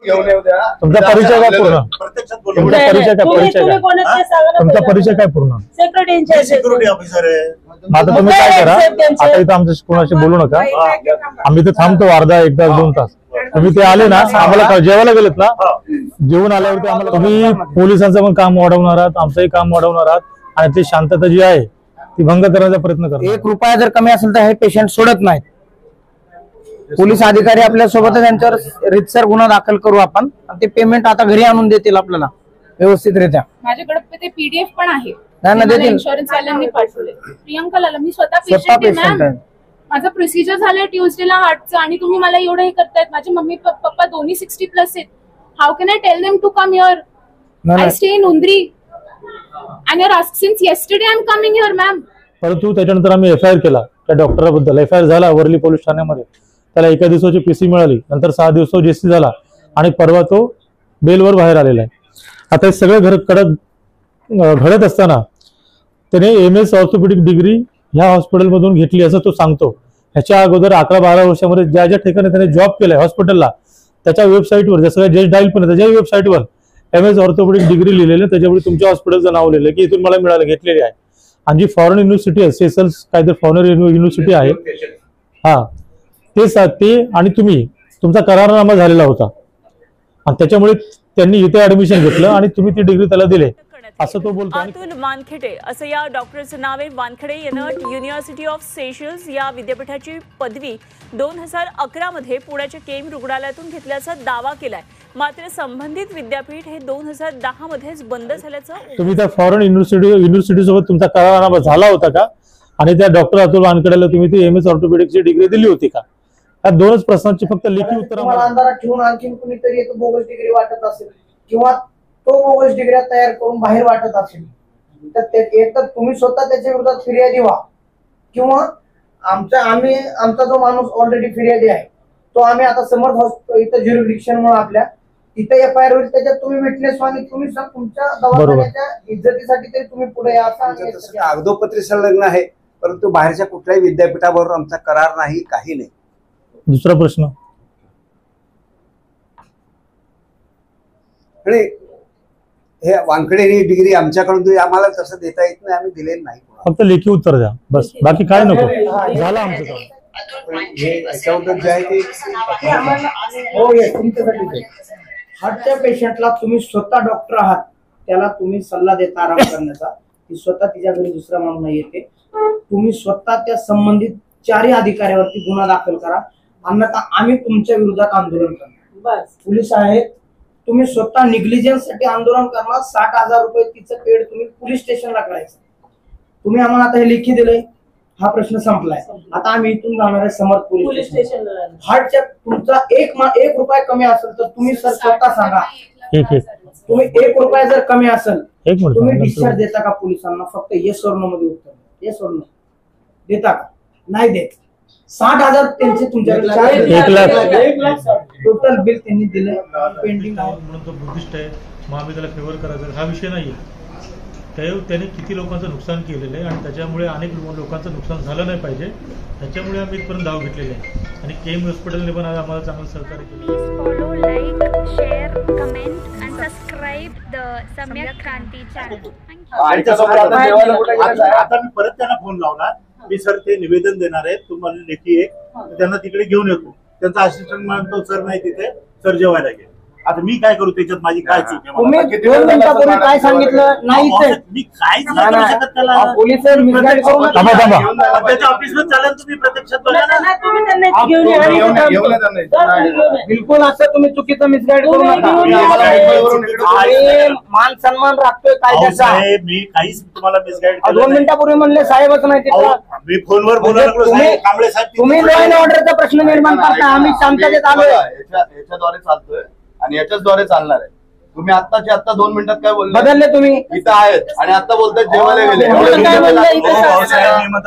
तुमचा परिचय काय पूर्ण? तुमचा परिचय काय? तुमचा परिचय काय पूर्ण? सिक्युरिटी ऑफिसर आहे. आता तुम्ही काय करा, आता इथं आमच्या कोणाशी बोलू नका. आम्ही इथे थांबतो अर्धा 1 तास 2 तास. तुम्ही ते आले ना, आम्हाला जेवायला गेलेत ना, जेवून आल्यावरती आम्हाला तुम्ही पोलिसांचं पण काम वाढवणार आहात, आमचंही काम वाढवणार आहात आणि ती शांतता जी आहे ती भंग करण्याचा प्रयत्न करा. 1 रुपया जर कमी असेल तर हे पेशंट सोडत नाहीत. पोलीस अधिकारी आपल्या सोबत, त्यांच्यावर रितसर गुन्हा दाखल करू आपण. ते पेमेंट आता घरी आणून देतील आपल्याला व्यवस्थितरित्या. माझ्याकडे ते पीडीएफ पण आहे, इन्शुरन्स वाल्यांनी पाठवले. प्रियंकाला मी स्वतः पेशंट आहे. माझं प्रोसिजर झालंय ट्यूजडेला हार्टचं आणि तुम्ही मला एवढं हे करतायत. माझे मम्मी पप्पा दोन्ही 60+ आहेत. How can I tell them to come here? I stay in Undri and you're asking since yesterday I'm coming here ma'am. परंतु त्याच्यानंतर आम्ही FIR केला त्या डॉक्टराबद्दल. FIR झाला वर्ली पोलीस ठाण्यामध्ये. त्याला 1 दिवसाची PC मिळाली, नंतर 6 दिवस JC झाला आणि परवा तो बेलवर बाहेर आलेला आहे. आता हे सगळं घडत असताना त्याने MS ऑर्थोपेडिक डिग्री ह्या हॉस्पिटलमधून घेतली असं तो सांगतो. ह्याच्या अगोदर 11-12 वर्षामध्ये ज्या ज्या ठिकाणी त्याने जॉब केलाय हॉस्पिटलला, त्याच्या वेबसाईटवर, जसं जज डायल पण त्याच्या वेबसाईटवर MS ऑर्थोपेडिक डिग्री लिहिलेली, त्याच्यावर तुमच्या हॉस्पिटलचं नाव लिहिलं की इथून मला मिळालं, घेतलेली आहे. आणि जी फॉरेन युनिव्हर्सिटी आहे, सेशल्स काहीतरी फॉरेन युनिव्हर्सिटी आहे, ते आणि तुमचा करारनामा झालेला होता आणि त्याच्यामुळे त्यांनी इथे ऍडमिशन घेतलं आणि तुम्ही ती डिग्री त्याला दिले असं तो बोलतो. अतुल वानखेडे असं या डॉक्टरचं नाव आहे. वानखेडे यानं युनिव्हर्सिटी ऑफ सेशल्स या विद्यापीठाची पदवी 2011 मध्ये पुण्याच्या केम रुग्णालयातून घेतल्याचा दावा केलाय. मात्र संबंधित विद्यापीठ हे 2010 मध्येच बंद झाल्याचं. तुम्ही त्या फॉरेन युनिव्हर्सिटी सोबत तुमचा करारनामा झाला होता का? आणि त्या डॉक्टर अतुल वानखेडेला तुम्ही ती MS ऑर्थोपेडिकची डिग्री दिली होती का? या 2च प्रश्नांची फक्त लेखी उत्तर. अंधारात ठेवून आणखी कुणीतरी एक बोगस डिग्री वाटत असेल किंवा तो बोगस डिग्र्या तयार करून बाहेर वाटत असेल तर एक तर तुम्ही स्वतः त्याच्या विरोधात फिर्यादी व्हा किंवा आमचा जो माणूस ऑलरेडी फिर्यादी आहे तो आम्ही आता समर्थ हॉस्पिटल इथं ज्युरिडिक्शन म्हणून आपल्या तिथे FIR होईल, त्याच्यात तुम्ही विटनेस व्हा आणि तुम्ही तुमच्या दवाखान्याच्या इज्जतीसाठी तरी तुम्ही पुढे या. कागदोपत्री संलग्न आहे, परंतु बाहेरच्या कुठल्याही विद्यापीठाबरोबर आमचा करार नाही, काही नाही. दुसरा प्रश्न, आणि हे वानखेडे ही डिग्री आमच्याकडून आम्हाला तसं देता येत नाही, आम्ही दिलेलं नाही. फक्त लेखी उत्तर द्या बस, बाकी काय नको. झालं आमचं काम. हार्टच्या पेशंटला तुम्ही स्वतः डॉक्टर आहात, त्याला तुम्ही सल्ला देता आराम करण्याचा, ती स्वतः तिच्या घरी दुसरा माणूस नाही येते. तुम्ही स्वतः त्या संबंधित 4 अधिकाऱ्यावरती गुन्हा दाखल करा, अन्यथा आम्ही तुमच्या विरोधात आंदोलन करणार. पोलीस आहेत, तुम्ही स्वतः निग्लिजन्स साठी आंदोलन करणार. 60,000 रुपये तिचं पेड तुम्ही पोलीस स्टेशनला करायचं. तुम्ही आम्हाला आता हे लेखी दिलंय, हा प्रश्न संपलाय. आता आम्ही इथून जाणार आहे समर्थ पोलीस स्टेशन. हार्टच्या तुमचा 1 रुपया कमी असेल तर तुम्ही सर स्वतः सांगा. तुम्ही 1 रुपया जर कमी असेल तुम्ही डिस्चार्ज देता का पोलिसांना? फक्त येस और नो मध्ये उत्तर, येस और नो देता का? नाही देत. 60,000 त्यांचे तुमच्याकडे 1 लाख टोटल बिल त्यांनी दिलं पेंडिंग आहे. म्हणून तो बुद्धिस्ट आहे मग आम्ही त्याला फेवर करायचा हा विषय नाहीये. त्याने किती लोकांचं नुकसान केलेलं आहे आणि त्याच्यामुळे अनेक लोकांचं नुकसान झालं नाही पाहिजे, त्याच्यामुळे आम्ही इथपर्यंत धाव घेतलेली आहे. आणि केम हॉस्पिटलने पण आम्हाला चांगलं सहकार्य केलं. Follow, like, share, comment and subscribe the सम्यक क्रांती चॅनल. आता मी परत त्यांना फोन लावला की सर ते निवेदन देणार आहेत तुम्हाला लेखी एक, त्यांना तिकडे घेऊन येतो. त्यांचा असिस्टंट म्हणतो सर नाही तिथे, सर जेवायला गेले. आता मी काय करू त्याच्यात? माझी काय चूक आहे? तुम्ही 2 मिनिटापूर्वी काय सांगितलं नाही, मी काहीच नाही करू शकत त्याला. पोलीस मिसगाईड करून त्याच्या ऑफिसमध्ये चालेल, तुम्ही प्रत्यक्षात बघा ना. बिलकुल असं तुम्ही चुकीचं मिसगाईड करू नका. मान सन्मान राखतोय कायद्याचा. मी काहीच तुम्हाला मिसगाईड 2 मिनिटापूर्वी म्हणले साहेबच नाही तिथं. मी फोनवर बोलायला कांबळे साहेब, तुम्ही लॉ अँड ऑर्डरचा प्रश्न निर्माण करता. आम्ही शांततेत आलोय, याच्याद्वारे चालतोय आणि याच्याचद्वारे चालणार आहे. तुम्ही आत्ताच्या आत्ता 2 मिनिटात काय बोलले? बदलले तुम्ही इथं आहेत आणि आता बोलतात जेवायला गेले.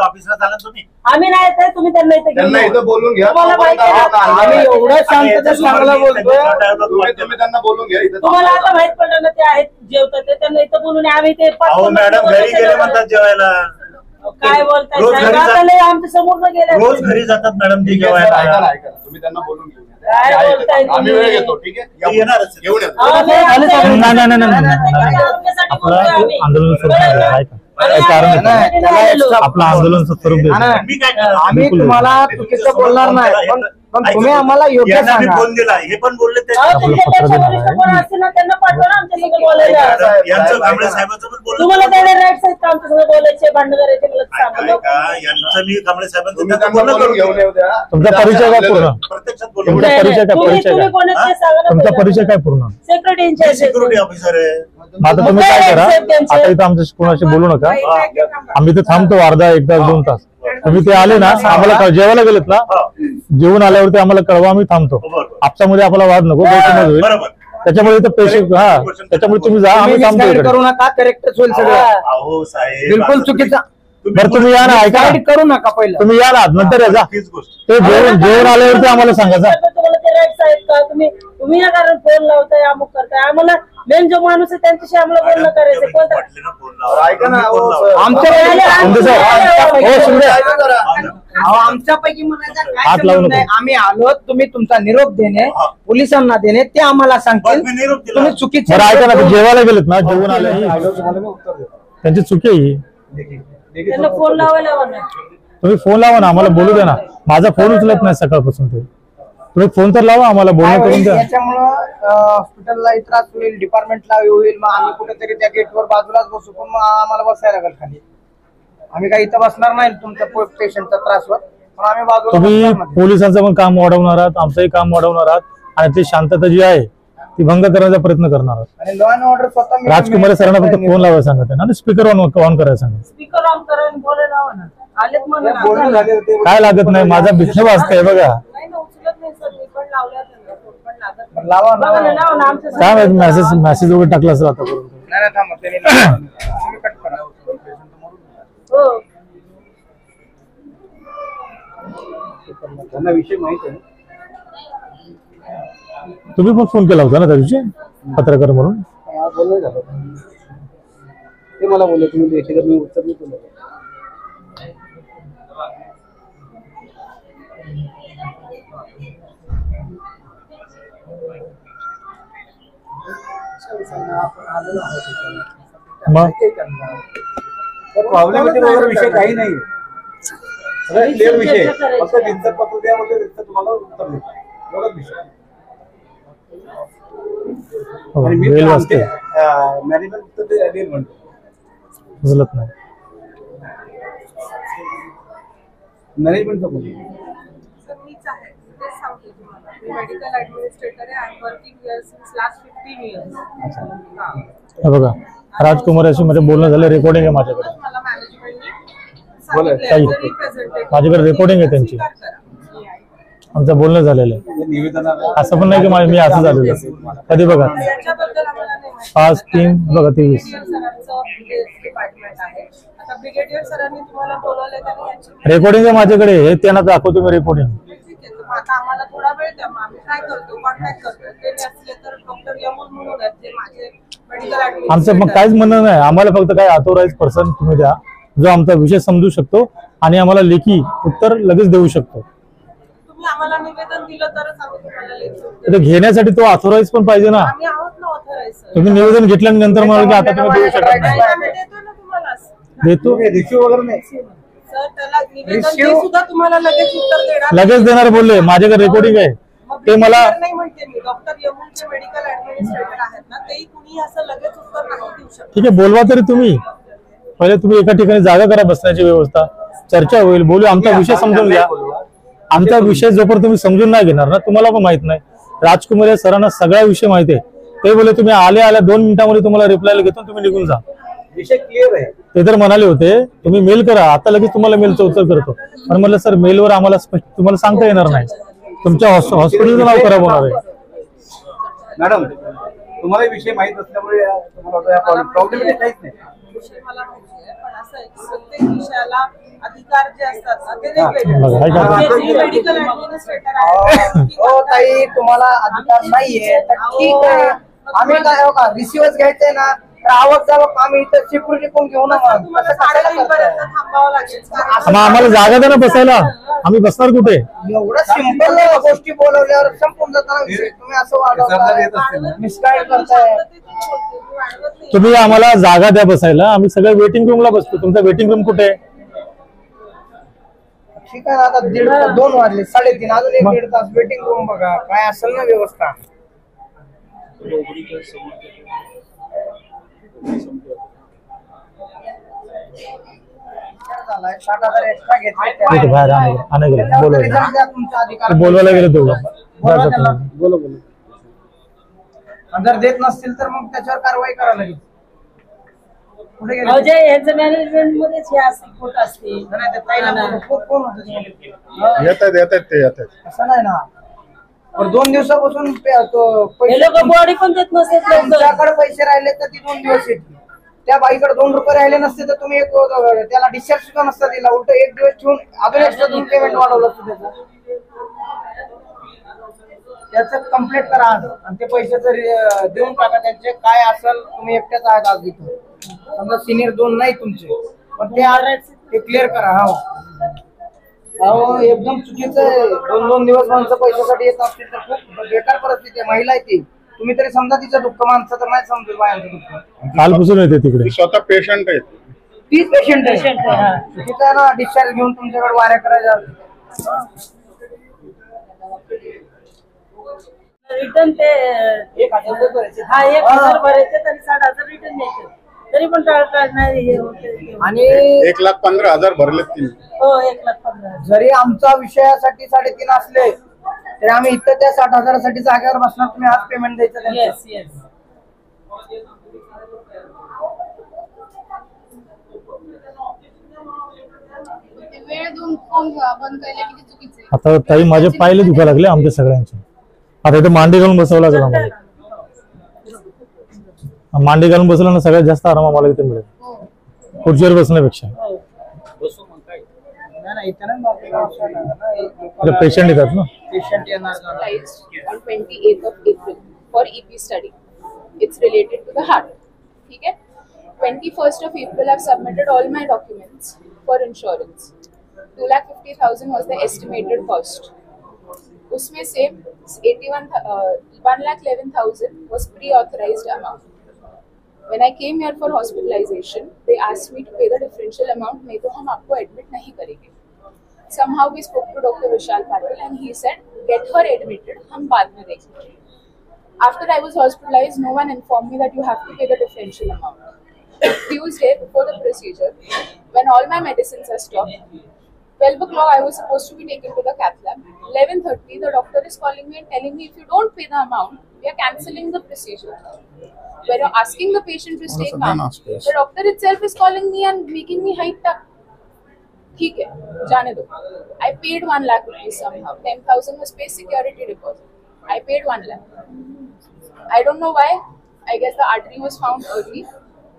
ऑफिसला चालेल तुम्ही. आम्ही नाही येत, तुम्ही त्यांना इथं बोलून घ्या. आम्ही एवढं शांततेत चांगलं बोलतोय. तुम्ही त्यांना बोलून घ्या. इथं तुम्हाला आता माहित पडलं ना ते आहेत जेवतात ते, त्यांना इथं बोलून आम्ही ते मॅडम घरी गेले म्हणतात जेवायला. काय बोलताय रोज साहेब? घरी आता जात- लय आमच्या समोर न गेल्या. रोज घरी जातात मॅडम ती ठीक आहे, सर, जेवायला. ऐका ना, ऐका ना. तुम्ही त्यांना बोलून घेऊन या. काय आहे बोलताय ते. आम्ही तुम्ही? वेळ घेतो, ठीक आहे? ते येणारच. घेऊन येतो. हा, लय आमच्या नाही, नाही, नाही, नाही, नाही. प्रत्येकाच्या आरोग्यासाठी आपलं बोलतोय आम्ही. आंदोलन स्वरूप कळलं आहे, का? ऐका. आणि काही कारण आम्ही नाही. त्याला नाही आलेलो. आपलं आंदोलन स्वरूप हा ना. मी काय करणार? आम्ही बिलकुल. तुम्हाला चुकीचं बोलणार नाही, पण तुम्ही आम्हाला योग्य यांना मी सांगा. फोन दिला, हे पण बोलले ते. अहो, आपलं तुमच्या पत्र पेक्षा देणार वरिष्ठ आहे. कोण असतील ना, त्यांना पाठवा ना आमच्या संग बोलायला. यांचं कांबळे साहेबांचं पण बोललो. तुम्हाला तेवढे राईट्स आहेत का आमच्या संग बोलायचे, भांडण करायचे? मला सांगा. का यांचं मी कांबळे साहेबांचं तुम्ही त्यांचं त्यांना बोलणं बोलून घेऊन करून येऊ द्या. तुमचा परिचय काय पूर्ण? प्रत्यक्षात तुमचा बोललो. नाही, परिचय काय? तुम्ही परिचय तुम्ही काय? कोण आहेत ते सांगा ना तुमचा पहिला. परिचय काय पूर्ण? सेक्रेटरी इन्चार्ज आहेत. सिक्युरिटी ऑफिसर आहे. आता तुम्ही काय करा, साहेब त्यांचे. आता इथं आमच्या कोणाशी बोलू नका. आम्ही इथे थांबतो अर्धा 1 तास 2 तास. तुम्ही ते आले ना, आम्हाला जेवायला गेलेत ना, जेवून आल्यावरती आम्हाला कळवा, आम्ही थांबतो. बरोबर. आपसामध्ये आपला वाद नको, गैरसमज होईल. बरोबर. त्याच्यामुळे इथं पेशंट त्याच्यामुळे तुम्ही जा, आम्ही थांबतो Misguide इकडे. करू नका, करेक्टच होईल सगळं. अहो साहेब, बिलकुल असं चुकीचा. बरं तुम्ही या ना, ऐका Misguide करू नका पहिलं. तुम्ही या ना, नंतर या जा. तीच गोष्ट. ते जेवण आल्यावरती आम्हाला सांगा जा. तुम्हाला ते राईट्स आहेत का? तुम्ही या कारण फोन लावताय, अमुक करताय. आम्हाला मेन जो माणूस आहे त्यांच्याशी आम्हाला बोलणं करायचं. कोणता? वाटले ना फोन लावा. ऐका ना, फोन लावा. आमच्या शिंदे साहेब, हो शिंदे. आमच्यापैकी म्हणायचा काय हात लावू संबंध नको. आहे? आम्ही आलो, तुम्ही तुमचा निरोप देणे, पोलिसांना देणे, ते आम्हाला बस सांगतील. मी निरोप दिला. तुम्ही चुकीचे बरं ऐका ना, ते जेवायला गेलेत ना, जेवून आले, त्यांची चुकी आहे ही. त्यांना फोन लावायला हवा ना. तुम्ही फोन लावा ना, आम्हाला बोलू द्या ना. माझा फोन उचलत नाही सकाळपासून ते. तुम्ही फोन तर लावा, आम्हाला काय बोलणं करून होईल द्या. याच्यामुळं हॉस्पिटलला त्रास होईल, डिपार्टमेंटला होईल, मग आम्ही कुठेतरी त्या गेटवर बाजूलाच बसू, पण मग आम्हाला बसायला लागेल खाली. आम्ही काही इथं बसणार नाही तुमच्या पेशंटचा त्रास होत, पण आम्ही बाजूला तुम्ही बसणार नाही. पोलिसांचं पण काम वाढवणार आहात, आमचंही काम वाढवणार आहात, आणि ती शांतता जी आहे ती भंग करण्याचा प्रयत्न करणार आहात. आणि लॉ अँड ऑर्डर स्वतः मी- राजकुमार सरांना फक्त फोन लावायला सांगा त्यांना, आणि स्पीकर ऑन करायला सांगा. स्पीकर ऑन करा आणि बोलायला हवा ना. आलेत म्हणून बोलणं झाले होते. काय लागत नाही, माझा भिक्षा वाजतंय बघा. नाही ना, उचलत नाही सर. मी पण लावल्या त्यांना. फोन पण लागत नाही. लावा बघा ना, लावा ना. आमच्या काय माहिती मेसेज वगैरे टाकला असेल आतापर्यंत. नाही नाही, थांबा, त्यांनी लावा. तुम्ही कट करा. हो. त्यांना विषय माहित आहे. तुम्ही पण फोन केला होता ना त्या दिवशी पत्रकार म्हणून. बोलणं झालं ते मला बोलले, तुम्ही त्याच्याकडे मी उत्तर नाही तुला. मग प्रॉब्लेम वगैरे विषय काही नाही, सगळं क्लिअर विषय आहे. फक्त त्यांचं पत्र द्या म्हणजे त्यांचं तुम्हाला उत्तर देतो, एवढाच विषय. आणि मी वेळ वाजते, मॅनेजमेंट उत्तर ते म्हणतो, उचलत नाही. मॅनेजमेंटचं बोलतो. मेडिकल ऍडमिनिस्ट्रेटर आहे. I am working here since last 15 years. हे बघा, राजकुमाराशी मध्ये बोलणं झालं, रेकॉर्डिंग आहे माझ्याकडे. मला मॅनेजमेंटनी काही सांगितलं माझ्याकडे रेकॉर्डिंग आहे त्यांची, आमचं बोलणं झालेलं आहे. निवेदनाला असं पण नाही की मी असं झालेलं आहे. कधी बघा, याच्याबद्दल आम्हाला नाही माहिती. 5-3 बघा 23. ब्रिगेडियर सरांचं डिपार्टमेंट आहे. आता ब्रिगेडियर सरांनी तुम्हाला बोलवलंय त्यांनी याची रेकॉर्डिंग आहे माझ्याकडे, हे त्यांना दाखवतो मी रेकॉर्डिंग. ठीक आहे. तर आता आम्हाला थोडा वेळ द्या, मग आम्ही काय करतो, कॉन्टॅक्ट करतो. ते असले तर डॉक्टर यमुन म्हणून आहेत, जे माझे मेडिकल आमचं मग ऍडमिनिस्ट्रेटर काहीच म्हणणं नाही, आम्हाला फक्त काय ऑथोराइज पर्सन तुम्ही द्या, जो आमचा विषय समजू शकतो आणि आम्हाला लेखी उत्तर लगेच देऊ शकतो. तुम्ही आम्हाला निवेदन दिलं तरच आम्ही तुम्हाला लेखी उत्तर तर घेण्यासाठी तो ऑथोराइज पण पाहिजे ना. आम्ही आहोत ना ऑथराईज सर. तुम्ही निवेदन घेतल्यानंतर म्हणाल की आता तुम्ही देऊ शकत नाही. आम्ही देतो ना तुम्हाला देतो, रिसिव्ह वगैरे नाही. सर. त्याला निवेदन ते सुद्धा तुम्हाला लगेच उत्तर देणार. लगेच देणार बोलले, माझ्याकडे रेकॉर्डिंग आहे. मग ते मला brigadier नाही म्हणते मी, डॉक्टर यमुनचे मेडिकल ऍडमिनिस्ट्रेटर आहेत ना, तेही कुणी असं लगेच उत्तर नाही देऊ शकत. ठीक आहे, बोलवा तरी तुम्ही. पहिले तुम्ही एका ठिकाणी जागा करा बसण्याची व्यवस्था, चर्चा होईल, बोलू, आमचा विषय समजून घ्या. आमचा विषय जोपर्यंत तुम्ही समजून नाही घेणार ना, तुम्हाला पण माहित नाही. राजकुमार या सरांना सगळा विषय माहिती आहे. ते बोले तुम्ही आल्या 2 मिनिटांमध्ये तुम्हाला रिप्लाय घेतो, तुम्ही निघून जा. विषय क्लिअर आहे. ते तर म्हणाले होते तुम्ही मेल करा, आता लगेच तुम्हाला मेलचं उत्तर करतो. पण म्हटलं सर, मेलवर आम्हाला तुम्हाला सांगता येणार नाही, तुमच्या हॉस्पिटलचं नाव खराब होणार आहे. मॅडम, तुम्हाला विषय माहित असल्यामुळे तुम्हाला प्रॉब्लेम काहीच नाही. विषय मला माहिती आहे, पण असं आहे की प्रत्येक विषयाला अधिकार जे असतात ना, ते बघा, वेगवेगळे ऐका. असतात. मेडिकल ऍडमिनिस्ट्रेटर आहेत. हो ताई, तुम्हाला अधिकार नाहीये तर ठीक आहे. आम्ही काय हो का रिसिव्हच घ्यायचंय ना, तर आवाज झाला आम्ही इथं सिक्युरिटी कोण घेऊ ना मग तुम्हाला 3:30 पर्यंत थांबावं लागेल. मग आम्हाला जागा द्या ना बसायला, आम्ही बसणार कुठे? एवढं सिंपल गोष्टी बोलवल्यावर संपून जाताना विषय. तुम्ही असं वाढवताय, मिसगाईड करताय. तुम्ही आम्हाला जागा द्या बसायला, आम्ही सगळे वेटिंग रूमला बसतो. तुमचा वेटिंग रूम कुठे आहे? ठीक आहे ना, आता 2 वाजले 3:30 अजून 1-1.5 तास वेटिंग रूम बघा काय असेल ना व्यवस्था. झालाय 60,000 एक्स्ट्रा घेतले. ठीक आहे, बाहेर आणा गेलं बोलवायला. तुमचा अधिकार बोलवायला गेलं तेवढं. बोला त्याला. जर देत नसतील तर मग त्याच्यावर कारवाई करायला लागेल. कुठे गेले? अजय यांचं मॅनेजमेंट मध्येच हे असते, खोट असते. नाही ते ताईला कोण होतं? येतात ते येतात. असं नाही ना, पण 2 दिवसापासून हे लोक बॉडी पण देत नसते. तुमच्याकडे पैसे राहिले तर ती 2 दिवस येते. त्या बाईकडे 2 रुपये राहिले नसते तर तुम्ही त्याला डिस्चार्ज सुद्धा नसता दिला. उलट 1 दिवस ठेवून अजून एक्स्ट्रा तुम्ही पेमेंट वाढवलं असतं त्याचं कंप्लीट करा आज आणि ते पैसे जर देऊन टाका. त्यांचे काय असेल तुम्ही एकट्याच आहात आज इथं. समजा सिनियर 2 नाही तुमचे, पण ते क्लिअर करा. हो एकदम चुकीचं आहे. 2-2 दिवस माणसं पैशासाठी येत असतील तर खूप बेकार परिस्थिती आहे. महिला आहे ती, तुम्ही तरी समजा तिचं दुःख. माणसं तर नाही समजेल बायांचं दुःख. कालपासून येते तिकडे. स्वतः पेशंट आहेत. तीच पेशंट आहे. चुकीचं आहे ना, डिस्चार्ज घेऊन तुमच्याकडे वाऱ्या करायच्या. रिटर्न ते 1,000 भरायचे. 1,000 भरायचे तरी 60,000 रिटर्न द्यायचे. तरी पण टाळतात नाही हे होते. आणि 1,15,000 भरलेत तिने. हो 1,15,000. जरी आमचा विषयासाठी 3.5 असले तरी आम्ही इथं त्या 60,000 साठी जागेवर बसणार. तुम्ही आज पेमेंट द्यायचं त्यांचं. Yes yes. वेळ देऊन फोन बंद केला की चुकीचं आहे. आता ताई माझे पायले दुखायला लागले आमच्या सगळ्यांचे. आता इथे मांडी घालून बसावं लागेल आम्हाला. मांडी घालून बसला ना सगळ्यात जास्त आराम आम्हाला इथे मिळेल खुर्चीवर बसण्यापेक्षा. पेशंट येतात ना. पेशंट येणार on 28th of April for EP study. It's related to the heart. ठीक है? 21st of April I've submitted all my documents for insurance. 2,50,000 was the estimated cost. उसमें से 1,11,000 was pre-authorized amount. When I came here for hospitalization, they asked me to pay the differential amount. नहीं तो हम आपको admit नहीं करेंगे. Somehow we spoke to Dr. Vishal Patil and he said, get her admitted. हम बाद में देखेंगे. After I was hospitalized, no one informed me that you have to pay the differential amount. Tuesday before the procedure, when all my medicines are stopped, 12 o'clock I was supposed to be taken to the cath lab. 11:30 the doctor is calling me and telling me if you don't pay the amount, we are cancelling the procedure. When you're asking the patient to stay calm, the doctor itself is calling me and making me hyped up. ठीक है, जाने दो. I paid 1 lakh rupees somehow. 10,000 was paid security deposit. I paid 1 lakh. I don't know why. I guess the artery was found early.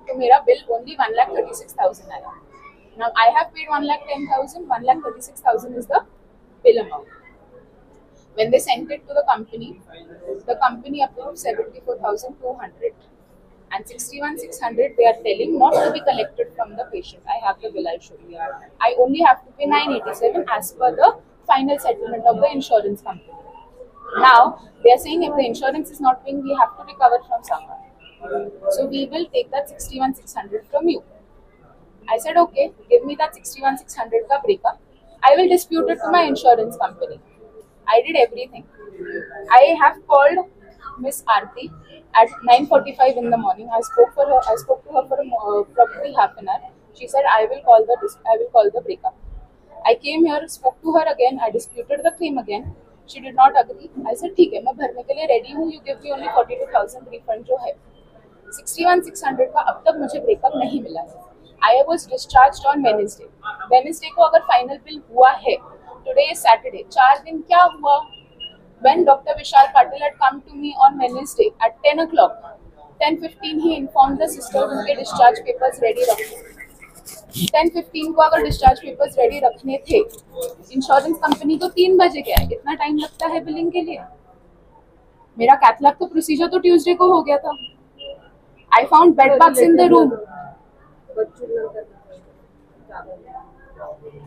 So मेरा bill only 1,36,000 आया. Now I have paid 1,10,000. 1,36,000 is the bill amount. When they sent it to the company approved 74,200. And 61,600 they are telling not to be collected from the patient. I have the bill, I'll show you. I only have to pay 987 as per the final settlement of the insurance company. Now they are saying if the insurance is not paying, we have to recover from someone. So we will take that 61,600 from you. I said okay, give me that 61,600 ka breakup. I will dispute it to my insurance company. I did everything. I have called Miss Aarti at 9:45 in the morning. I spoke to her for probably half an hour. She said I will call the breakup. I came here, spoke to her again. I disputed the claim again. She did not agree. I said ठीक है, मैं भरने के लिए ready हूँ. You give me only 42,000 refund जो है. 61,600 का अब तक मुझे breakup नहीं मिला है. I was discharged on Wednesday. Wednesday को अगर final bill हुआ है, today is Saturday. 4 दिन क्या हुआ? When Dr. Vishal Patil had come to me on Wednesday at 10 o'clock, 10:15 he informed the sister उनके discharge papers ready रखो. 10:15 को अगर discharge papers ready रखने थे, इंश्योरेंस कंपनी तो 3 बजे गया है. इतना टाइम लगता है बिलिंग के लिए? मेरा कैथ लैब तो प्रोसीजर तो ट्यूसडे को हो गया था. I found bed bugs in the room.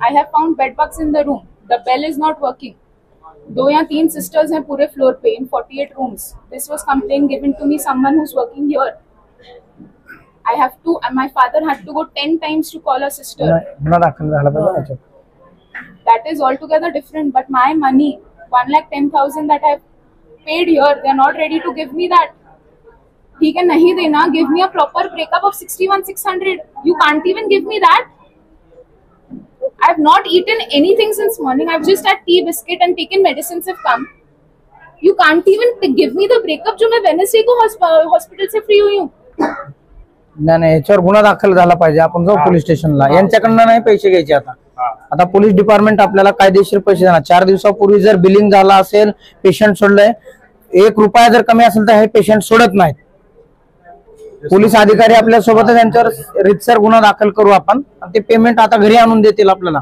I have found bed bugs in the room. The bell is not working. 2 या 3 sisters हैं पूरे floor pay in 48 rooms. This was complaint given to me someone who's working here. I have to. My father had to go 10 times to call a sister. That is altogether different. But my money, 1,10,000 that I've paid here, they are not ready to give me that. ठीक है नहीं देना. Give me a proper breakup of 61,600. You can't even give me that. I've not eaten anything since morning. I've just had tea, biscuit and taken medicines have come. You can't even give me the breakup जो मैं Wednesday को hospital से free हुई हूँ. नाही याच्यावर गुन्हा दाखल झाला पाहिजे. आपण जाऊ पोलीस स्टेशनला. यांच्याकडनं नाही पैसे घ्यायचे आता पोलीस डिपार्टमेंट आपल्याला कायदेशीर पैसे देणार. 4 दिवसापूर्वी जर बिलिंग झाला असेल, पेशंट सोडलंय, 1 रुपया जर कमी असेल तर हे पेशंट सोडत नाहीत. पोलीस अधिकारी आपल्या सोबतच यांच्यावर रितसर गुन्हा दाखल करू आपण. ते पेमेंट आता घरी आणून देतील आपल्याला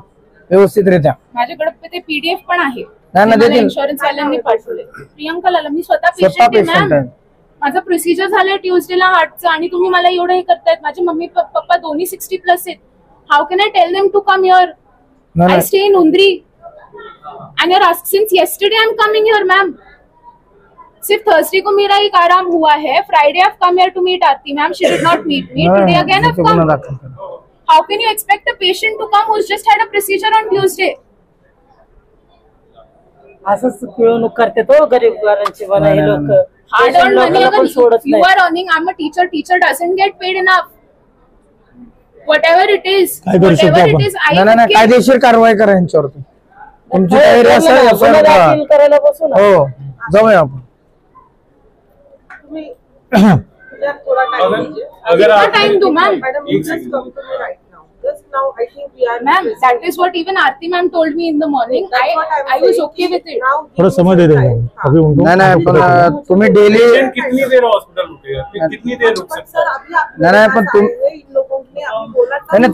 व्यवस्थितरित्या. माझ्याकडे ते पीडीएफ पण आहे. देतील. इन्शुरन्स वाल्यांनी पाठवले. प्रियंका लाला मी स्वतः पेशंट आहे. माझं प्रोसिजर झालंय ट्यूजडेला हार्टचं आणि तुम्ही मला एवढं हे करतायत. माझे मम्मी पप्पा दोन्ही 60+ आहेत. How can I tell them to come here? I stay in Undri and you're asked since yesterday I'm coming here, ma'am. सिर्फ थर्सडे को मेरा एक आराम हुआ है. Friday I've come here to meet Aarti, ma'am. She did not meet me. Today again I've come. How can you expect a patient to come who's just had a procedure on Tuesday? असंच पिळवणूक करते तो गरीबगारांची बना हे लोक. Hard earned money अगर you are earning, I'm a teacher. Teacher doesn't get paid enough. Whatever it is, नाही कायदेशीर कारवाई करा यांच्यावर. तुमची तयारी असेल करायला बसू ना. हो जाऊया आपण. अगर टाइम दो ma'am. Ma'am, that is what even Aarti ma'am told me in the morning. I was okay with it. थोड़ा समय दे देंगे अभी उनको. नाही पण तुम्ही डेली कितनी देर हॉस्पिटल रुके, कितनी देर रुक सकता? नाही पण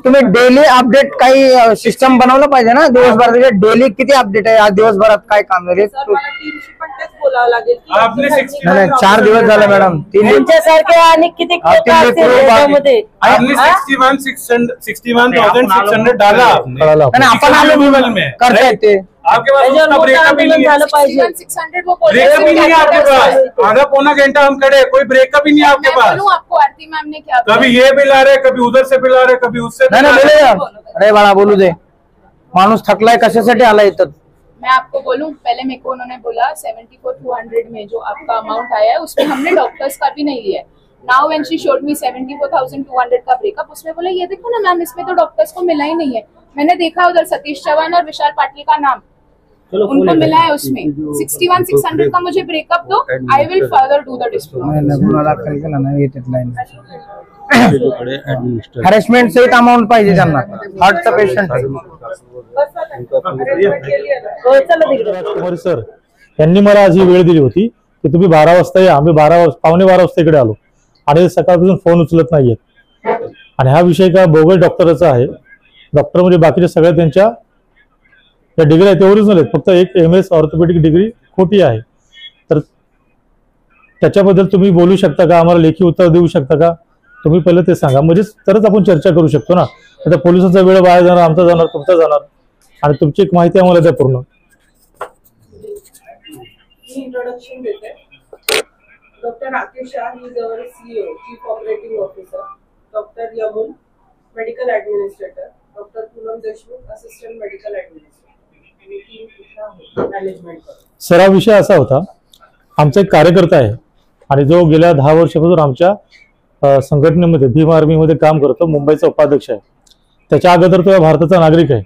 तुम्ही डेली अपडेट काही सिस्टम बनवलं पाहिजे ना. दिवसभरात डेली किती अपडेट आहे, आज दिवसभरात काय काम झाले. नाही 4 दिवस झाले मॅडम. 3 आणि किती त्यामध्ये 61,600 डाला आपण आलो में करता येते. आपके पास उसका ब्रेकअप ही नहीं है. 600 वो ब्रेकअप ही नहीं है आपके पास. आधा पौना घंटा हम खड़े, कोई ब्रेकअप ही नहीं है आपके पास. आपको आरती मैम ने क्या कभी ये बिल आ रहे, कभी उधर से बिल आ रहे, कभी उससे. अरे बाळा बोलू दे. माणूस थकलाय, कशासाठी आला इथं. मैं आपको बोलूं, पहले मेरे को उन्होंने बोला 74,200 में जो आपका अमाउंट आया है उसमें हमने डॉक्टर्स का भी नहीं लिया है. Now when she showed me 74,200 का ब्रेकअप, उसमें बोला ये देखो ना मैम इसमें तो डॉक्टर्स को मिला ही नहीं है. मैंने देखा उधर सतीश चौहान और विशाल पाटिल का नाम उनको मिला है उसमें. 61,600 का मुझे ब्रेकअप दो. I will further do the dispute. Harassment सहित अमाऊंट पाहिजे त्यांना. हार्टचा पेशंट आहे. कुमारी सर यांनी मला आज ही वेळ दिली होती की तुम्ही 12 वाजता या. आम्ही 12:15 वाजता इकडे आलो आणि सकाळपासून फोन उचलत नाहीयेत. आणि हा विषय का बोगस डॉक्टरचा आहे. डॉक्टर म्हणजे बाकीच्या सगळ्या त्यांच्या ज्या डिग्री आहेत ते ओरिजिनल आहेत. फक्त एक MS ऑर्थोपेडिक डिग्री खोटी आहे. तर त्याच्याबद्दल तुम्ही बोलू शकता का, आम्हाला लेखी उत्तर देऊ शकता का, तुम्ही पहिलं ते सांगा. म्हणजे तरच आपण चर्चा करू शकतो ना. आता पोलिसांचा वेळ वाया जाणार, आमचा जाणार, तुमचा जाणार. आणि तुमची एक माहिती आम्हाला द्या पूर्ण. इंट्रोडक्शन देते. Doctor Rakesh Shah is our CEO, chief operating officer. Doctor Yamun, medical administrator. Doctor Poonam Deshmukh, assistant medical administrator. Management. Sir हा विषय असा होता, आमचा एक कार्यकर्ता आहे आणि जो गेल्या 10 वर्षापासून आमच्या संघटनेमध्ये भीम आर्मीमध्ये काम करतो. मुंबईचा उपाध्यक्ष आहे. त्याच्या अगोदर तो या भारताचा नागरिक आहे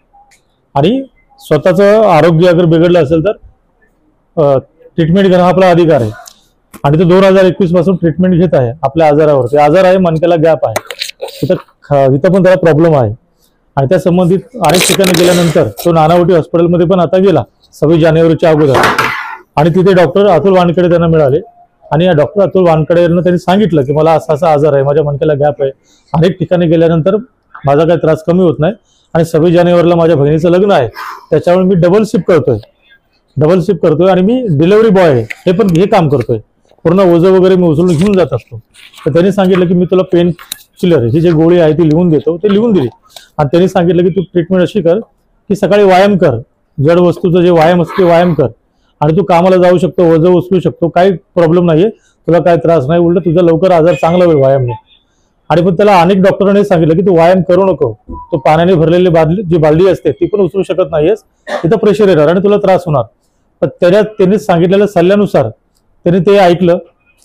आणि स्वतःचं आरोग्य अगर बिघडलं असेल तर ट्रीटमेंट घेणं आपला अधिकार आहे. आणि तो 2021 पासून ट्रीटमेंट घेत आहे आपल्या आजारावर. ते आजार आहे मणक्याला गॅप आहे. इथं पण त्याला प्रॉब्लेम आहे आणि त्या संबंधित अनेक ठिकाणी गेल्यानंतर तो नानावटी हॉस्पिटलमध्ये पण आता गेला 26 जानेवारीच्या अगोदर. आणि तिथे डॉक्टर अतुल वानखेडे त्यांना मिळाले आणि या डॉक्टर अतुल वानखेडे यांना त्यांनी सांगितलं की मला असा असा आजार आहे, माझ्या मणक्याला गॅप आहे. अनेक ठिकाणी गेल्यानंतर माझा काही त्रास कमी होत नाही आणि 26 जानेवारीला माझ्या बहिणीचं लग्न आहे, त्याच्यामुळे मी डबल शिफ्ट करतोय आणि मी डिलिव्हरी बॉय आहे, हे काम करतोय. पूर्ण ओझं वगैरे मी उचलून घेऊन जात असतो. तर त्यांनी सांगितलं की मी तुला पेन किलर ही जी गोळी आहे ती लिहून देतो, ते लिहून दिली. आणि त्यांनी सांगितलं की तू ट्रीटमेंट अशी कर की सकाळी व्यायाम कर, जड वस्तूचं जे व्यायाम असतो ते व्यायाम कर आणि तू कामाला जाऊ शकतो, वजन उचलू शकतो, काही प्रॉब्लेम नाहीये, तुला काय त्रास नाही, उलट तुझा लवकर आजार चांगला होईल व्यायामने. आणि पण त्याला अनेक डॉक्टरांनी सांगितलं की तू व्यायाम करू नको, तो पाण्याने भरलेली जी बालदी असते ती पण उचलू शकत नाहीयेस, तिथं प्रेशर येणार आणि तुला त्रास होणार. पण त्यांनी सांगितलेल्या सल्ल्यानुसार त्यांनी ते ऐकलं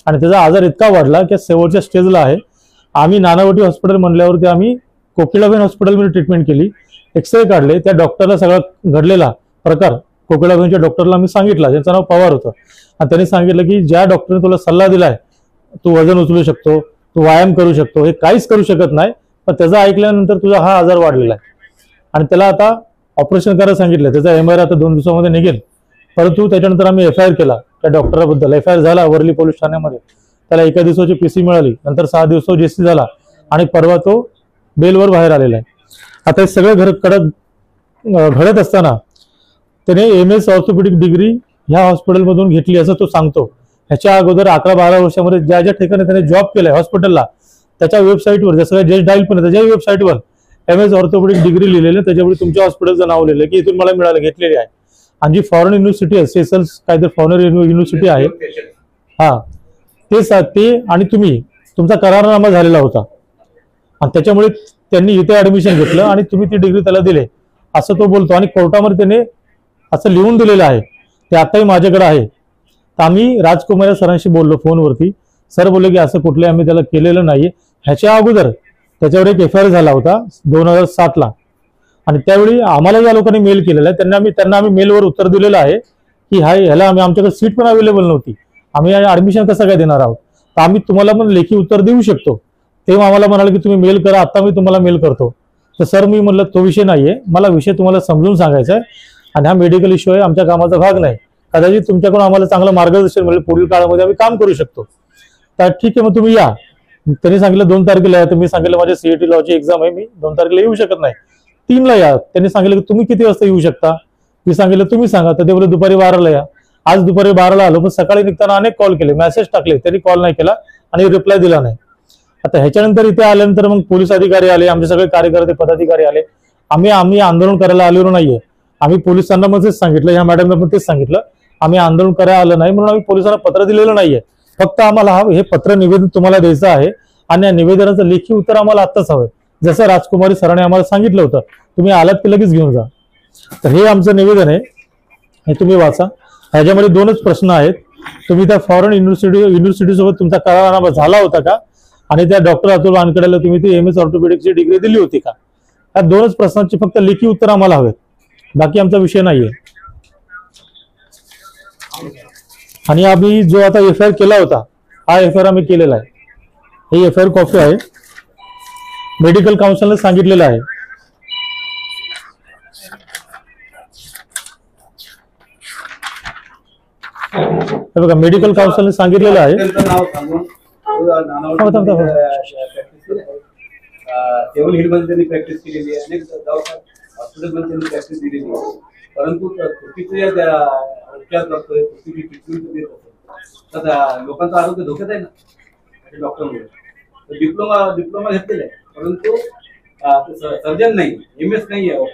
आणि त्याचा आजार इतका वाढला की शेवटच्या स्टेजला आहे. आम्ही नानावटी हॉस्पिटल म्हणल्यावरती आम्ही कोकिळाबेन हॉस्पिटलमध्ये ट्रीटमेंट केली, एक्सरे काढले, त्या डॉक्टरला सगळा घडलेला प्रकार कोकिळाबेनच्या डॉक्टरला मी सांगितला, ज्यांचं नाव पवार होतं. आणि त्यांनी सांगितलं की ज्या डॉक्टरने तुला सल्ला दिलाय, तू वजन उचलू शकतो, तू व्यायाम करू शकतो, हे काहीच करू शकत नाही, पण त्याचा ऐकल्यानंतर तुझा हा आजार वाढलेला आहे आणि त्याला आता ऑपरेशन करायला सांगितलं. त्याचा MRI आता 2 दिवसामध्ये निघेल. परंतु त्याच्यानंतर आम्ही FIR केला त्या डॉक्टराबद्दल. FIR झाला वर्ली पोलीस ठाण्यामध्ये. त्याला 1 दिवसाची PC मिळाली, नंतर 6 दिवस JC झाला आणि परवा तो बेलवर बाहेर आलेला आहे. आता हे सगळं घडत असताना त्याने MS ऑर्थोपेडिक डिग्री ह्या हॉस्पिटलमधून घेतली असं तो सांगतो. ह्याच्या अगोदर 11-12 वर्षामध्ये ज्या ज्या ठिकाणी त्याने जॉब केलाय हॉस्पिटलला, त्याच्या वेबसाईटवर, जसं जस्ट डायल पण त्याच्या वेबसाईटवर MS ऑर्थोपेडिक डिग्री लिहिलेली, त्याच्यामुळे तुमच्या हॉस्पिटलचं नाव लिहिलं की इथून मला मिळालं, घेतलेली आहे. आणि जी फॉरेन युनिव्हर्सिटी आहे, सेशल्स काहीतरी फॉरेन युनिव्हर्सिटी आहे, हा ते आणि तुमचा करारनामा झालेला होता आणि त्याच्यामुळे त्यांनी इथे ऍडमिशन घेतलं आणि तुम्ही ती डिग्री त्याला दिले असं तो बोलतो. आणि कोर्टामध्ये त्याने असं लिहून दिलेलं आहे, ते आताही माझ्याकडे आहे. तर आम्ही राजकुमार सरांशी बोललो फोनवरती. सर बोलले की असं कुठलं आम्ही त्याला केलेलं नाहीये. ह्याच्या अगोदर त्याच्यावर एक FIR झाला होता 2007ला आणि त्यावेळी आम्हाला ज्या लोकांनी मेल केलेला आहे त्यांना आम्ही मेलवर उत्तर दिलेलं आहे की ह्याला आमच्याकडे सीट पण अवेलेबल नव्हती, आम्ही ऍडमिशन कसं काय देणार आहोत, तर आम्ही तुम्हाला पण लेखी उत्तर देऊ शकतो. तेव्हा आम्हाला म्हणाले की तुम्ही मेल करा, आता मी तुम्हाला मेल करतो. तर सर मी म्हटलं तो विषय नाहीये, मला विषय तुम्हाला समजून सांगायचा आहे आणि हा मेडिकल इश्यू आहे, आमच्या कामाचा भाग नाही. कदाचित तुमच्याकडून आम्हाला चांगलं मार्गदर्शन मिळेल, पुढील काळामध्ये आम्ही काम करू शकतो. तर ठीक आहे, मग तुम्ही या. त्यांनी सांगितलं 2 तारखेला या. तर मी सांगितलं माझ्या CET लॉची एक्झाम आहे, मी 2 तारखेला येऊ शकत नाही, 3ला या. त्यांनी सांगितलं की तुम्ही किती वाजता येऊ शकता, मी सांगितलं तुम्ही सांगा. तर ते बोलले दुपारी 12ला या. आज दुपारी 12ला आलो, पण सकाळी निघताना अनेक कॉल केले, मेसेज टाकले, त्यांनी कॉल नाही केला आणि रिप्लाय दिला नाही. आता ह्याच्यानंतर इथे आल्यानंतर मग पोलीस अधिकारी आले, आमचे सगळे कार्यकर्ते पदाधिकारी आले. आम्ही आंदोलन करायला आलेलो नाहीये, आम्ही पोलिसांना मग तेच सांगितलं, ह्या मॅडमला पण तेच सांगितलं, आम्ही आंदोलन करायला आलं नाही म्हणून आम्ही पोलिसांना पत्र दिलेलं नाहीये. फक्त आम्हाला हे पत्र निवेदन तुम्हाला द्यायचं आहे आणि या निवेदनाचं लेखी उत्तर आम्हाला आत्ताच हवं, जसं राजकुमारी सरांनी आम्हाला सांगितलं होतं, तुम्ही आलात की लगेच घेऊन जा. तर हे आमचं निवेदन आहे, हे तुम्ही वाचा. ह्याच्यामध्ये 2च प्रश्न आहेत. तुम्ही त्या फॉरेन युनिव्हर्सिटी सोबत तुमचा करारनामा झाला होता का आणि त्या डॉक्टर अतुल वानखेडेला तुम्ही ती MS ऑर्थोपेडिकची डिग्री दिली होती का, या 2च प्रश्नांची फक्त लेखी उत्तर आम्हाला हवेत, बाकी आमचा विषय नाहीये. आणि आम्ही जो आता FIR केला होता, हा FIR आम्ही केलेला आहे. ही FIR कॉपी आहे, मेडिकल काउन्सिलने सांगितलेलं आहे. हे बघा, मेडिकल काउन्सिलने सांगितलेलं आहे. केवळ हिलमध्ये त्यांनी प्रॅक्टिस केलेली आहे, अनेक हॉस्पिटलमध्ये त्यांनी प्रॅक्टिस दिलेली आहे, परंतु चुकीचे उपचार करतोय, चुकीची ट्रीटमेंट देत होतो, तर लोकांचं आरोग्य धोक्यात आहे ना डॉक्टरमुळे. डिप्लोमा घेतलेला आहे, परंतु सर्जन नाही, MS नाही आहे.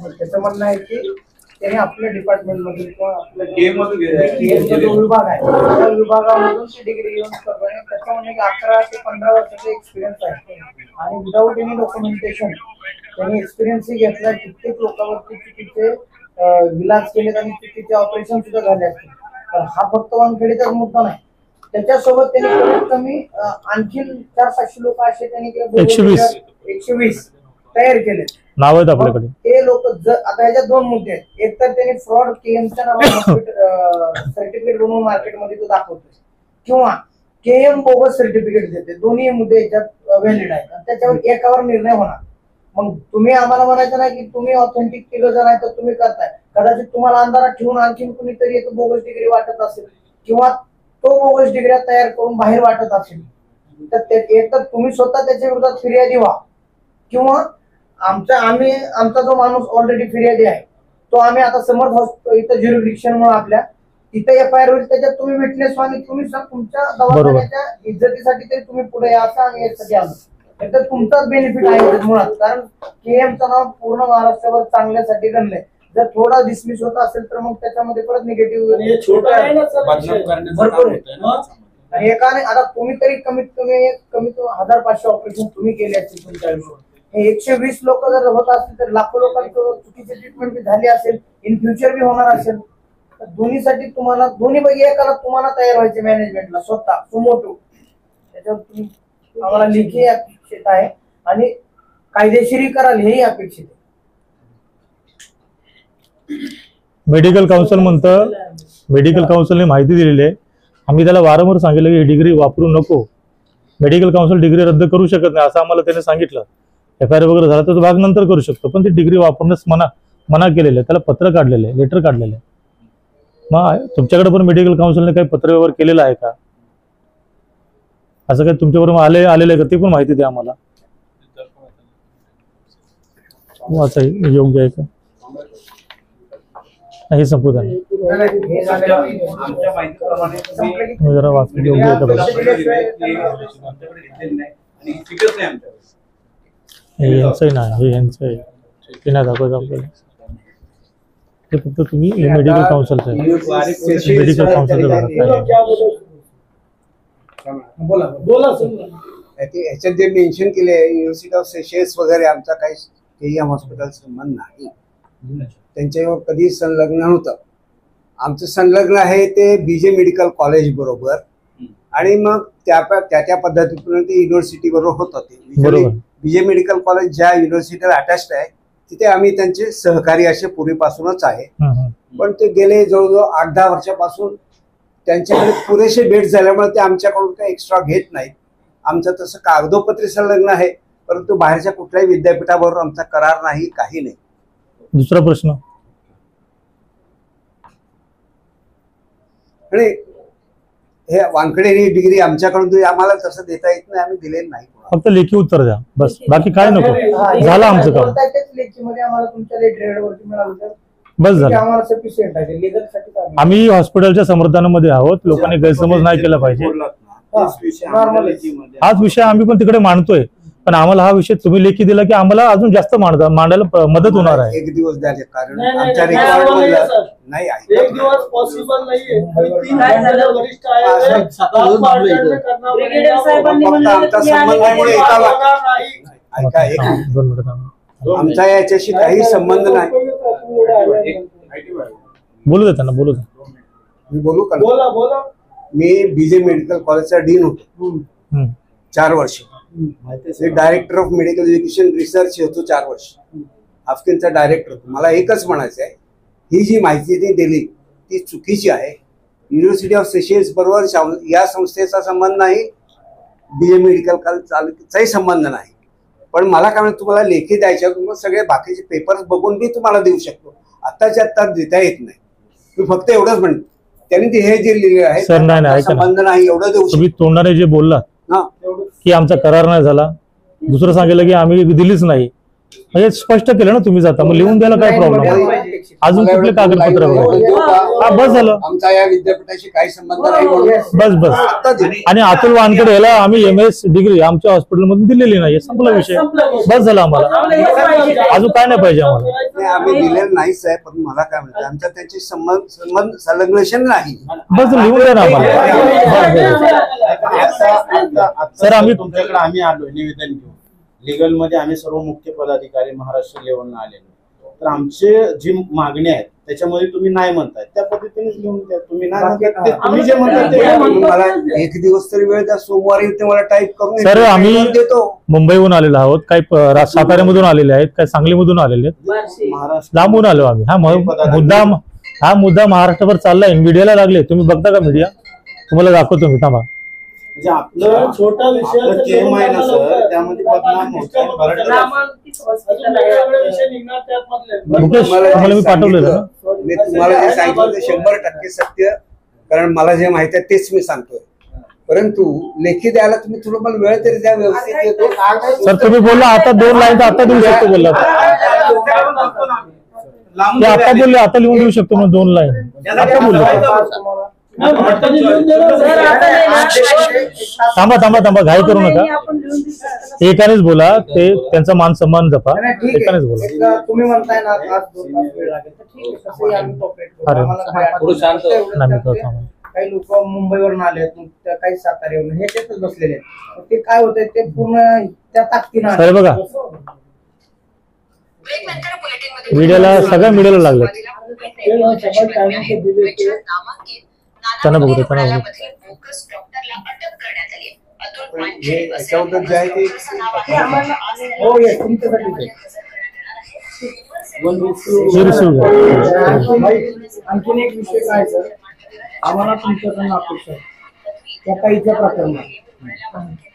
त्याचं म्हणणं आहे की त्याने आपल्या डिपार्टमेंट मधून किंवा आपल्या गेम मधून विभाग आहे, त्या विभागामधून ती डिग्री घेऊन करतो. त्याच्यामध्ये 11 ते 15 वर्षाचा एक्सपिरियन्स आहे आणि विदाऊट एनी डॉक्युमेंटेशन त्यांनी एक्सपिरियन्सही घेतला. कित्येक लोकांवरती चुकीचे इलाज केलेत आणि चुकीचे ऑपरेशन सुद्धा झाले असतील. तर हा फक्त वानखेडेचाच मुद्दा नाही, त्याच्यासोबत त्यांनी कमीत कमी आणखीन 400-500 लोक असे त्यांनी 120 तयार केले, नाव आहेत आपल्याकडे. ते लोक आता ह्याच्यात 2 मुद्दे आहेत. एक तर त्यांनी फ्रॉड KMच्या नावाने सर्टिफिकेट बनवून मार्केटमध्ये तो दाखवतोय किंवा KM बोगस सर्टिफिकेट देते. दोन्ही मुद्दे याच्यात व्हॅलिड आहेत आणि त्याच्यावर एकावर निर्णय होणार. मग तुम्ही आम्हाला म्हणायचं नाही की तुम्ही ऑथेंटिक केलं जर नाही तर तुम्ही करताय. कदाचित तुम्हाला अंधारात ठेवून आणखीन कुणीतरी एक बोगस डिग्री वाटत असेल किंवा तो बोगस डिग्र्या तयार करून बाहेर वाटत असेल, तर एक तर तुम्ही स्वतः त्याच्या विरोधात फिर्यादी व्हा किंवा आमचा जो माणूस ऑलरेडी फिर्यादी आहे तो आम्ही आता समर्थ इथं ज्युरिडिक्शन म्हणून आपल्या तिथे FIR होईल, त्याच्यात तुम्ही विटनेस आणि तुम्ही तुमच्या दवाखान्याच्या इज्जतीसाठी तरी तुम्ही पुढे या, असं आम्ही यासाठी आलो. तर तुमचाच बेनिफिट आहे मुळात, कारण KMचं नाव पूर्ण महाराष्ट्रावर चांगल्यासाठी गणलंय. जर थोडा डिसमिस होत असेल तर मग त्याच्यामध्ये परत निगेटिव्ह भरपूर आणि एकाने आता तुम्ही तरी कमीत कमी 1500 ऑपरेशन तुम्ही केले असतील तुमच्या आयुष्यात. हे 120 लोक जर होत असतील तर लाखो लोकांचं चुकीची ट्रीटमेंट बी झाली असेल, इन फ्युचर बी होणार असेल. तर दोन्हीसाठी तुम्हाला दोन्हीपैकी एकाला तुम्हाला तयार व्हायचे मॅनेजमेंटला स्वतः सुमोटो. त्याच्यावर तुम्ही आम्हाला लेखी अपेक्षित आहे आणि कायदेशीरही कराल हेही अपेक्षित आहे. मेडिकल काउन्सिल म्हणतं, मेडिकल काउन्सिलने माहिती दिलेली आहे. आम्ही त्याला वारंवार सांगितलं की ही डिग्री वापरू नको, मेडिकल काउन्सिल डिग्री रद्द करू शकत नाही असं आम्हाला त्याने सांगितलं. FIR वगैरे झाला तर तो भाग नंतर करू शकतो, पण ती डिग्री वापरण्यास मना केलेलं आहे. त्याला पत्र काढलेलं आहे, लेटर काढलेलं आहे. मग तुमच्याकडे पण मेडिकल काउन्सिलने काही पत्र व्यवहार केलेला आहे का? असं काही तुमच्याबरोबर आलेलं आहे का? ते पण माहिती द्या आम्हाला. असं योग्य आहे का? हे संपू द्या. जरा वाचून योग्य आहे का बघा. हे यांचंही नाही, हे यांचं आहे, ते नाही दाखवायचं आपल्याला. ते फक्त तुम्ही मेडिकल काउन्सिलचं आहे, मेडिकल काउन्सिलचं ह्याच्यात जे मेन्शन केले युनिव्हर्सिटी ऑफ सेशल्स वगैरे आमचा काही KM हॉस्पिटल संबंध नाही, त्यांच्यावर कधी संलग्न नव्हतं. आमचं संलग्न आहे ते BJ मेडिकल कॉलेज बरोबर आणि मग त्या पद्धतीने ते युनिव्हर्सिटी बरोबर होत होते. BJ मेडिकल कॉलेज ज्या युनिव्हर्सिटीला अटॅच्ड आहे तिथे आम्ही त्यांचे सहकारी असे पूर्वीपासूनच आहे. पण ते गेले जवळजवळ 8-10 वर्षापासून त्यांच्याकडे पुरेसे बेड्स झाल्यामुळे ते आमच्याकडून काही एक्स्ट्रा घेत नाहीत. आमचं तसं कागदोपत्री संलग्न आहे, परंतु बाहेरच्या कुठल्याही विद्यापीठाबरोबर आमचा करार नाही, काही नाही. दुसरा प्रश्न, आणि हे वानखडे ही डिग्री आमच्याकडून आम्हाला तसं देता येत नाही, आम्ही दिलेलं नाही. फक्त लेखी उत्तर द्या बस, बाकी काय नको. झालं आमचं काम, लेखीमध्ये आम्हाला तुमच्या लेटरवरती मिळालं तर बस झालं. आम्हाला सफिशियंट आहे. लीगलसाठी आम्ही हॉस्पिटलच्या समर्थनामध्ये आहोत, लोकांनी गैरसमज नाही केला पाहिजे. हाच विषय आम्ही पण तिकडे मांडतोय, पण आम्हाला हा विषय तुम्ही लेखी दिला की आम्हाला अजून जास्त मांडायला मदत होणार आहे. एक दिवस द्यायचे, कारण आमच्या रेकॉर्ड नाही आहे. एक दिवस पॉसिबल नाहीये. वरिष्ठ आमचा याच्याशी काही संबंध नाही. बोलू दे त्यांना, बोलू दे. मी बोलू का? बोला. मी BJ मेडिकल कॉलेजचा डीन होतो 4 वर्ष. Director of medical education research होतो 4 वर्ष. हाफकिनचा डायरेक्टर होतो. मला एकच म्हणायचं आहे, ही जी माहिती ती दिली ती चुकीची आहे. युनिव्हर्सिटी ऑफ सेशल्स बरोबर या संस्थेचा संबंध नाही, BJ मेडिकल कॉलेजचाही संबंध नाही. पण मला काय म्हणतो, तुम्हाला लेखी द्यायच्या, तुम्हाला सगळे बाकीचे पेपर्स बघून मी तुम्हाला देऊ शकतो, आत्ताच्या आत्ता देता येत नाही. मी फक्त एवढंच म्हणतो, त्यांनी हे जे लिहिले आहे संबंध नाही एवढं देऊ. तुम्ही तोंडाने जे बोललात की आमचा करार नाही झाला, दुसरं सांगितलं की आम्ही दिलीच नाही, म्हणजे स्पष्ट केलं ना तुम्ही. जाता मग लिहून द्यायला काय प्रॉब्लेम? अजून कुठले कागदपत्र वगैरे? बस झालं, आमचा या विद्यापीठाशी काही संबंध नाही. बस. आणि अतुल वानखडे याला आम्ही MS डिग्री आमच्या हॉस्पिटलमधून दिलेली नाही, संपला विषय. बस झाला आम्हाला, अजून काय नाही पाहिजे आम्हाला. आम्ही दिलेलं नाहीच आहे, पण मला काय म्हणतात आमच्या त्यांचे संबंध संलग्न नाही. बस लिहून द्या ना आम्हाला. सर आम्ही तुमच्याकडे आलोय निवेदन घेऊन. लीगल मध्ये आम्ही सर्व मुख्य पदाधिकारी महाराष्ट्र लेवलला आलेलो, तर आमचे जी मागणी आहेत त्याच्यामध्ये तुम्ही नाही म्हणताय त्या पद्धतीनेच लिहून द्या. तुम्ही नाही म्हणताय, तुम्ही जे म्हणताय ते मला एक दिवस तरी वेळ द्या, सोमवारी ते मला टाईप करून. सर आम्ही मुंबईहून आलेलो आहोत, काही साताऱ्यामधून आलेले आहेत, काही सांगलीमधून आलेले आहेत, महाराष्ट्र लांबून आलो आम्ही. हा मुद्दा महाराष्ट्रभर चाललाय, मीडियाला लागले. तुम्ही बघता का मीडिया? तुम्हाला दाखवतो मी, थांबा. म्हणजे आपलं छोटा विषय केम आहे ना सर, त्यामध्ये बदनाम होत. मुकेश तुम्हाला मी पाठवलेलं ना. मी तुम्हाला जे सांगितलं ते 100% सत्य, कारण मला जे माहिती आहे तेच मी सांगतोय. परंतु लेखी द्यायला तुम्ही थोडं मला वेळ तरी द्या, व्यवस्थित. सर तुम्ही बोलला आता 2 लाईन तर आता देऊ शकतो बोलला. लांबून ते आता आले. बोलले, आता लिहून देऊ शकतो मग 2 लाईन. त्याला आता काय बोलले. तुम्हाला? थांबा थांबा थांबा, घाई करू नका, एकानेच बोला, ते त्यांचा मान सन्मान जपा, नाही, ठीक एकानेच आहे. बोला. एक तुम्ही म्हणताय ना आज 2 तास वेळ लागेल, तर ठीक आहे, कसंही आम्ही कॉपरेट करू. अरे. आम्हाला काय थोडं शांत अडचण नाही. एवढं नाही, करते. थांबा. काही लोक मुंबईवरून आले आहेत, काही साताऱ्यावरून, हे त्यातच बसलेले आहेत. ते काय होतंय ते पूर्ण त्या ताकदीनं आले. सर बघा, मीडियाला, सगळ्या मीडियाला लागले, त्यांना बघू दे, त्यांना बघू दे. हे याच्याबद्दल जे आहे ते हो येस, तुमच्यासाठी ते. आणखीन एक विषय काय सर, आम्हाला तुमच्याकडून अपेक्षा आहे त्या ताईच्या प्रकरणात,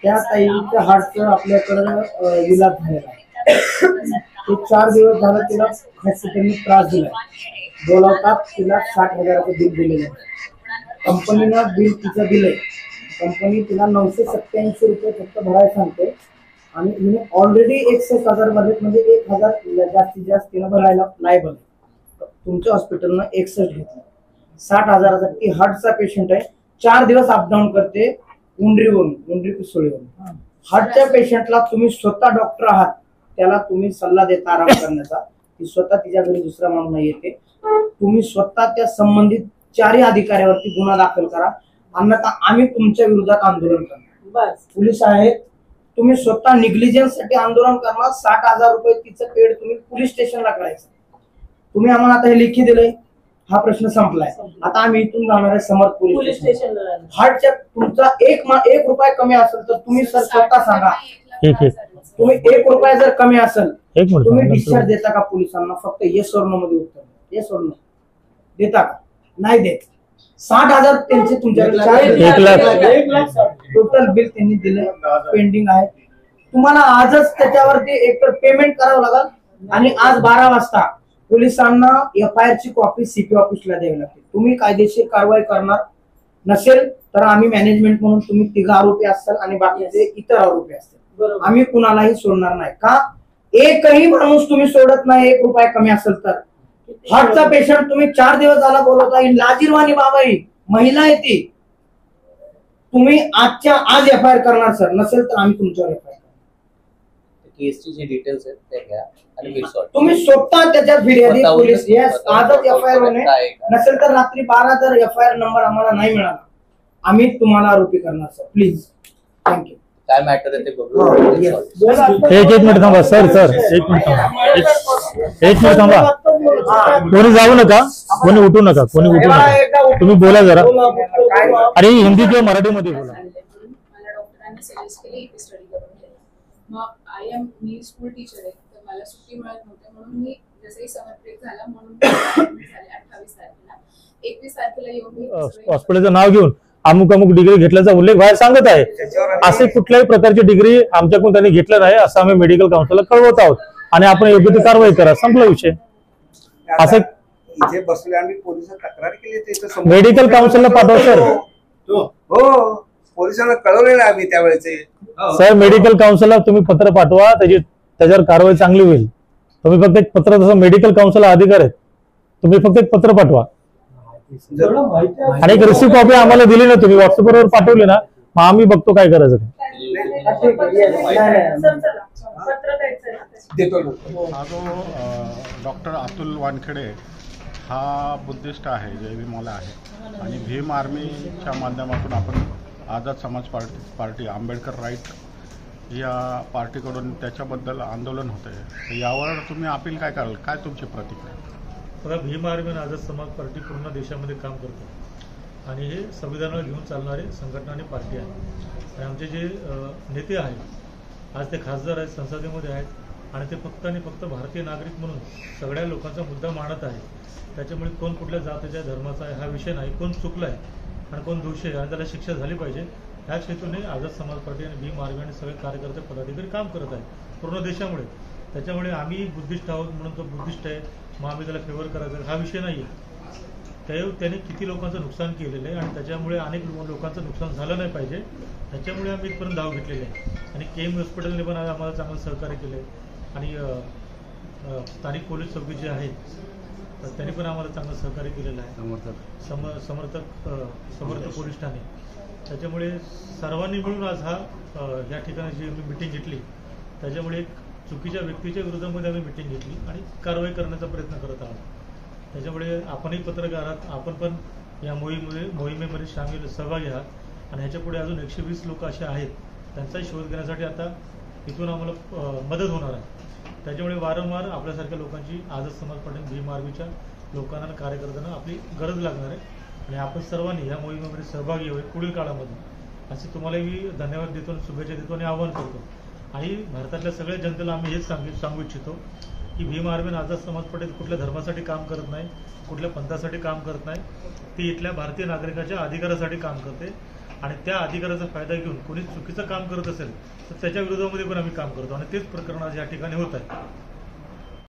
त्या ताईच्या हार्टचं आपल्याकडं इलाज झालेला आहे. ते 4 दिवस झालं तिला हॉस्पिटलने त्रास दिला, बोलावतात तिला 60,000चं बिल दिलेलं आहे. कंपनीनं बिल तिचं दिलंय, कंपनी तिला 987 रुपये फक्त भरायला सांगते आणि तिने ऑलरेडी 61,000 भरले, म्हणजे 1,000 जास्तीत जास्त तिनं भरायला लायबल आहे. तुमच्या हॉस्पिटलनं 61 घेतलं, 60,000चा. ती हार्टचा पेशंट आहे, 4 दिवस अपडाऊन करते उंडरी पिसोळीवरून. हार्टच्या पेशंटला तुम्ही स्वतः डॉक्टर आहात, त्याला तुम्ही सल्ला देता आराम करण्याचा, ती स्वतः तिच्या घरी दुसरा माणूस नाही येते. तुम्ही स्वतः त्या संबंधित 4 अधिकाऱ्यावरती गुन्हा दाखल करा, अन्यथा आम्ही तुमच्या विरोधात आंदोलन करणार. पोलीस आहेत, तुम्ही स्वतः निग्लिजन्स साठी आंदोलन करणार. 60,000 रुपये तिचं पेड तुम्ही पोलीस स्टेशनला करायचं. तुम्ही आम्हाला आता हे लेखी दिलंय, हा प्रश्न संपलाय. आता आम्ही इथून जाणार आहे समर्थ पोलीस स्टेशन. हार्टच्या तुमचा 1 रुपया कमी असेल तर तुम्ही सर स्वतः सांगा. तुम्ही 1 रुपया जर कमी असेल तुम्ही डिस्चार्ज देता का पोलिसांना? फक्त येस और नो मध्ये उत्तर, येस और नो देता का? नाही देत. 60,000 त्यांचे तुमच्याकडे 1,00,000 टोटल बिल त्यांनी दिलं, पेंडिंग आहे. तुम्हाला आजच त्याच्यावरती एकतर पेमेंट करावं लागेल आणि आज 12 वाजता पोलिसांना FIR ची कॉपी CP ऑफिसला द्यावी लागते. तुम्ही कायदेशीर कारवाई करणार नसेल तर आम्ही मॅनेजमेंट म्हणून, तुम्ही 3 आरोपी असाल आणि बाकीचे इतर आरोपी असतील, आम्ही कुणालाही सोडणार नाही. का एकही माणूस तुम्ही सोडत नाही 1 रुपया कमी असेल तर. हार्टचा पेशंट तुम्ही 4 दिवस झाला बोलवता, ही लाजीरवाणी बाब आहे, महिला आहे ती. तुम्ही आजच्या आज FIR करणार सर, नसेल तर आम्ही तुमच्यावर FIR. केसची जी डिटेल्स आहेत त्या घ्या आणि मी सॉर्ट. तुम्ही स्वतः त्याच्यात फिर्यादी पोलीस, येस आजच FIR होणे, नसेल तर रात्री 12 जर FIR नंबर आम्हाला नाही मिळाला आम्ही तुम्हाला आरोपी करणार सर. Please, thank you. काय मॅटर आहे ते बघू. एक मिनिट थांबा सर, एक मिनिट थांबा, एक मिनिट थांबा. कोणी जाऊ नका, कोणी उठू नका, कोणी उठू नका. तुम्ही बोला जरा, आणि हिंदी किंवा मराठीमध्ये बोला. मला डॉक्टरांनी सजेस्ट केली इथे स्टडी करून घ्यायला. मग मी स्कूल टीचर आहे, तर मला सुट्टी मिळत नव्हते, म्हणून मी जसंही समर ब्रेक झाला म्हणून 28 तारखेला 21 तारखेला येऊन मी हॉस्पिटलचं नाव घेऊन अमुक डिग्री घेतल्याचा उल्लेख बाहेर सांगत आहे. असे कुठल्याही प्रकारची डिग्री आमच्याकडून त्यांनी घेतलं नाही असं आम्ही मेडिकल काउन्सिलला कळवत आहोत आणि आपण योग्य ती कारवाई करा, संपला विषय. असं इथे बसले आम्ही पोलिसांना तक्रार केली, मेडिकल काउन्सिलला पाठवा सर. हो, पोलिसांना कळवले ना आम्ही त्यावेळेचे. सर मेडिकल काउन्सिलला तुम्ही पत्र पाठवा, त्याच्यावर कारवाई चांगली होईल. तुम्ही फक्त एक पत्र, जसं मेडिकल काउन्सिलला अधिकार आहेत, तुम्ही फक्त एक पत्र पाठवा आणि एक रिसिप्ट कॉपी आम्हाला दिली ना, तुम्ही व्हॉट्सअपवर पाठवली ना, मग आम्ही बघतो काय करायचं. हा जो डॉक्टर अतुल वानखेडे हा बुद्धिस्ट आहे, जय भीमाला आहे, आणि भीम आर्मीच्या माध्यमातून आपण आझाद समाज पार्टी आंबेडकर राईट या पार्टीकडून त्याच्याबद्दल आंदोलन होत आहे, तर यावर तुम्ही अपील काय कराल, काय तुमची प्रतिक्रिया? बघा, भीम आर्मी आणि आझाद समाज पार्टी पूर्ण देशामध्ये काम करतो आणि हे संविधानाला घेऊन चालणारे संघटना आणि पार्टी आहे. आणि आमचे जे नेते आहेत आज ते खासदार आहेत, संसदेमध्ये आहेत आणि ते फक्त आणि फक्त भारतीय नागरिक म्हणून सगळ्या लोकांचा मुद्दा मांडत आहे. त्याच्यामुळे कोण कुठल्या जातीच्या धर्माचा आहे हा विषय नाही, कोण चुकला आहे आणि कोण दोषी आहे आणि त्याला शिक्षा झाली पाहिजे, ह्याच हेतूने आझाद समाज पार्टी आणि भीम आर्मी आणि सगळे कार्यकर्ते पदाधिकारी काम करत आहेत पूर्ण देशामुळे. त्याच्यामुळे आम्ही बुद्धिस्ट आहोत म्हणून तो बुद्धिस्ट आहे मग आम्ही त्याला फेवर करायचा हा विषय नाही आहे. त्याने किती लोकांचं नुकसान केलेलं आहे आणि त्याच्यामुळे अनेक लोकांचं नुकसान झालं नाही पाहिजे, त्याच्यामुळे आम्ही इथपर्यंत धाव घेतलेली आहे. आणि KM हॉस्पिटलने पण आम्हाला चांगलं सहकार्य केलं आहे आणि स्थानिक पोलीस चौकी जे आहेत तर त्यांनी पण आम्हाला चांगलं सहकार्य केलेलं आहे. समर्थ पोलीस ठाणे. त्याच्यामुळे सर्वांनी मिळून आज या ठिकाणी जी आम्ही मिटिंग घेतली त्याच्यामुळे एक चुकीच्या व्यक्तीच्या विरोधामध्ये आम्ही मिटिंग घेतली आणि कारवाई करण्याचा प्रयत्न करत आहोत. त्याच्यामुळे आपणही पत्रकार आहात, आपण पण या मोहिमेमध्ये सहभागी आहात आणि ह्याच्या पुढे अजून 120 लोक असे आहेत त्यांचाही शोध घेण्यासाठी आता इथून आम्हाला मदत होणार आहे. त्याच्यामुळे वारंवार आपल्यासारख्या लोकांची आझाद समाज पार्टी भीम आर्मीच्या लोकांना आणि कार्यकर्त्यांना आपली गरज लागणार आहे आणि आपण सर्वांनी या मोहिमेमध्ये सहभागी होईल पुढील काळामध्ये असे तुम्हालाही मी धन्यवाद देतो, शुभेच्छा देतो आणि आवाहन करतो. आणि भारतातल्या सगळ्या जनतेला आम्ही हेच सांगू इच्छितो की भीम आर्मी आणि आझाद समाज पार्टी कुठल्या धर्मासाठी काम करत नाही, कुठल्या पंथासाठी काम करत नाही, ती इथल्या भारतीय नागरिकाच्या अधिकारासाठी काम करते आणि त्या अधिकाराचा फायदा घेऊन कोणी चुकीचं काम करत असेल तर त्याच्या विरोधामध्ये पण आम्ही काम करतो आणि तेच प्रकरण आज या ठिकाणी होत आहे.